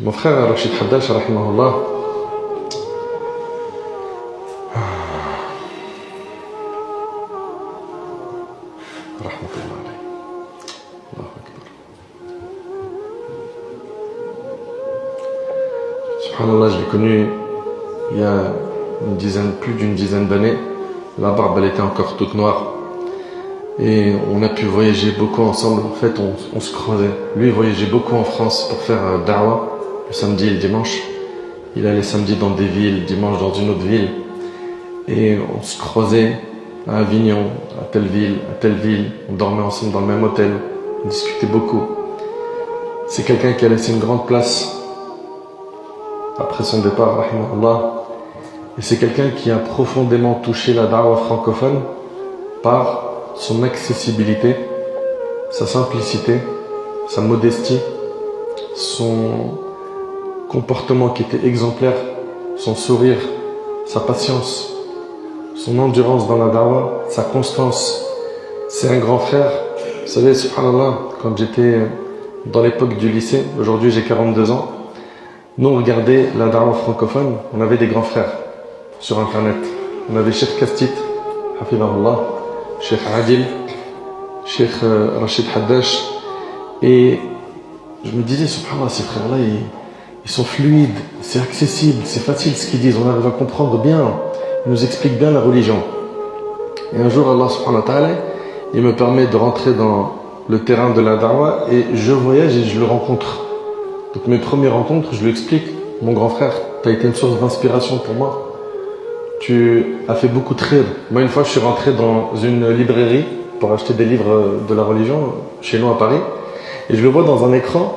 Mon frère Rachid Haddash, rahimahullah, rahmatullah alayhi, Allahu Akbar. Subhanallah, je l'ai connu il y a plus d'une dizaine d'années. La barbe, elle était encore toute noire. Et on a pu voyager beaucoup ensemble. En fait, on se croisait. Lui, il voyageait beaucoup en France pour faire da'wah, le samedi et le dimanche. Il allait samedi dans des villes, dimanche dans une autre ville. Et on se croisait à Avignon, à telle ville. On dormait ensemble dans le même hôtel. On discutait beaucoup. C'est quelqu'un qui a laissé une grande place après son départ, rahimahullah. Et c'est quelqu'un qui a profondément touché la da'wah francophone par son accessibilité, sa simplicité, sa modestie, son comportement qui était exemplaire, son sourire, sa patience, son endurance dans la da'wah, sa constance. C'est un grand frère. Vous savez, subhanallah, quand j'étais dans l'époque du lycée, aujourd'hui j'ai 42 ans, nous on regardait la da'wah francophone, on avait des grands frères sur internet. On avait Cheikh Kastit, hafidahullah, Cheikh Adil, Cheikh Rachid Haddash, et je me disais, subhanallah, ces frères-là, ils sont fluides, c'est accessible, c'est facile ce qu'ils disent, on arrive à comprendre bien, ils nous expliquent bien la religion. Et un jour, Allah subhanahu wa ta'ala, il me permet de rentrer dans le terrain de la da'wah et je voyage et je le rencontre. Donc mes premières rencontres, je lui explique, mon grand frère, tu as été une source d'inspiration pour moi. Tu as fait beaucoup de khir. Moi, une fois, je suis rentré dans une librairie pour acheter des livres de la religion, chez nous à Paris, et je le vois dans un écran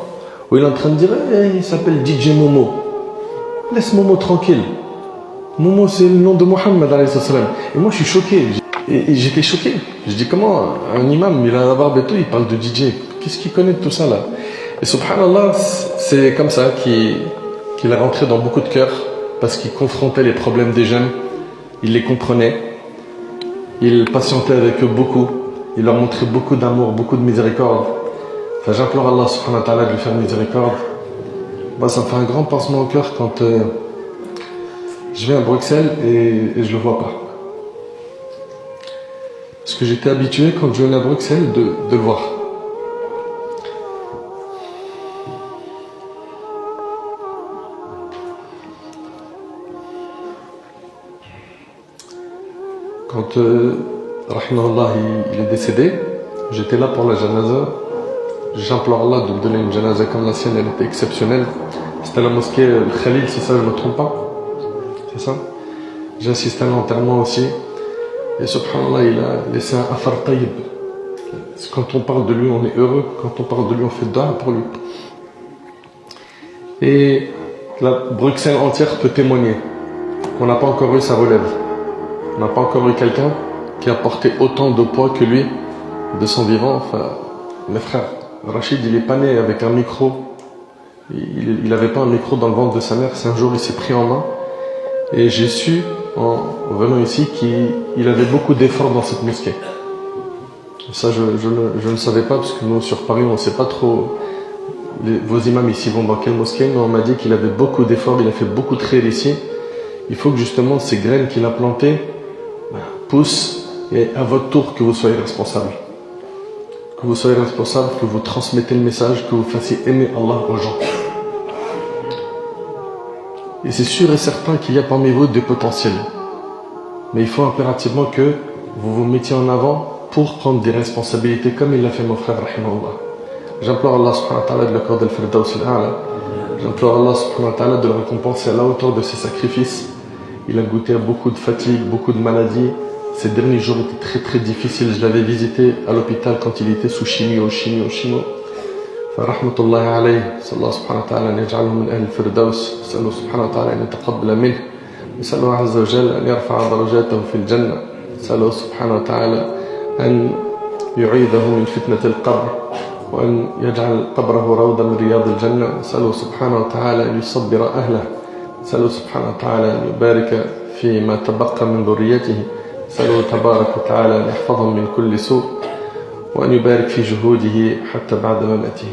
où il est en train de dire il s'appelle DJ Momo. Laisse Momo tranquille. Momo, c'est le nom de Mohammed, alayhi salam. Et moi, je suis choqué. Et j'étais choqué. Je dis, comment un imam, il a la barbe et tout, il parle de DJ. Qu'est-ce qu'il connaît de tout ça là? Et subhanallah, c'est comme ça qu'il est rentré dans beaucoup de cœurs, parce qu'il confrontait les problèmes des jeunes. Il les comprenait, il patientait avec eux beaucoup, il leur montrait beaucoup d'amour, beaucoup de miséricorde. Enfin, j'implore Allah subhanahu wa ta'ala de lui faire miséricorde. Bah, ça me fait un grand pincement au cœur quand je vais à Bruxelles et je le vois pas. Parce que j'étais habitué quand je venais à Bruxelles de le voir. Quand rahimahullah, il est décédé, j'étais là pour la janaza. J'implore Allah de me donner une janaza comme la sienne, elle était exceptionnelle. C'était à la mosquée Khalil, c'est ça, je ne me trompe pas? C'est ça? J'ai assisté à l'enterrement aussi. Et subhanallah, il a laissé un afar tayyib. Quand on parle de lui, on est heureux. Quand on parle de lui, on fait dua pour lui. Et la Bruxelles entière peut témoigner qu'on n'a pas encore eu sa relève. On n'a pas encore eu quelqu'un qui a porté autant de poids que lui de son vivant. Enfin, mes frères, Rachid, il n'est pas né avec un micro. Il n'avait pas un micro dans le ventre de sa mère. C'est un jour, il s'est pris en main. Et j'ai su, en venant ici, qu'il avait beaucoup d'efforts dans cette mosquée. Ça, je ne savais pas, parce que nous, sur Paris, on ne sait pas trop vos imams ici vont dans quelle mosquée, mais on m'a dit qu'il avait beaucoup d'efforts, il a fait beaucoup de khir ici. Il faut que justement ces graines qu'il a plantées poussent, et à votre tour que vous soyez responsable. Que vous soyez responsable, que vous transmettez le message, que vous fassiez aimer Allah aux gens. Et c'est sûr et certain qu'il y a parmi vous des potentiels. Mais il faut impérativement que vous vous mettiez en avant pour prendre des responsabilités comme il l'a fait mon frère, rahimahullah. J'implore Allah subhanahu wa ta'ala de l'accorder le firdaus al-a'la. J'implore Allah subhanahu wa ta'ala de le récompenser à la hauteur de ses sacrifices. Il a goûté à beaucoup de fatigue, beaucoup de maladies. Ces derniers jours étaient très très difficiles. Je l'avais visité à l'hôpital quand il était sous chimio. فرحمة الله عليه صلى الله سبحانه وتعالى أن يجعله من أهل الفردوس نسأله سبحانه وتعالى أن يتقبل منه نسأله عز وجل أن يرفع درجاته في الجنة نسأله سبحانه وتعالى أن يعيذه من فتنة القبر وأن يجعل قبره روضة من رياض الجنة نسأله سبحانه وتعالى أن يصبر أهله نسأله سبحانه وتعالى أن يبارك فيما تبقى من ذريته نسأله تبارك وتعالى أن يحفظهم من كل سوء وأن يبارك في جهوده حتى بعد مماته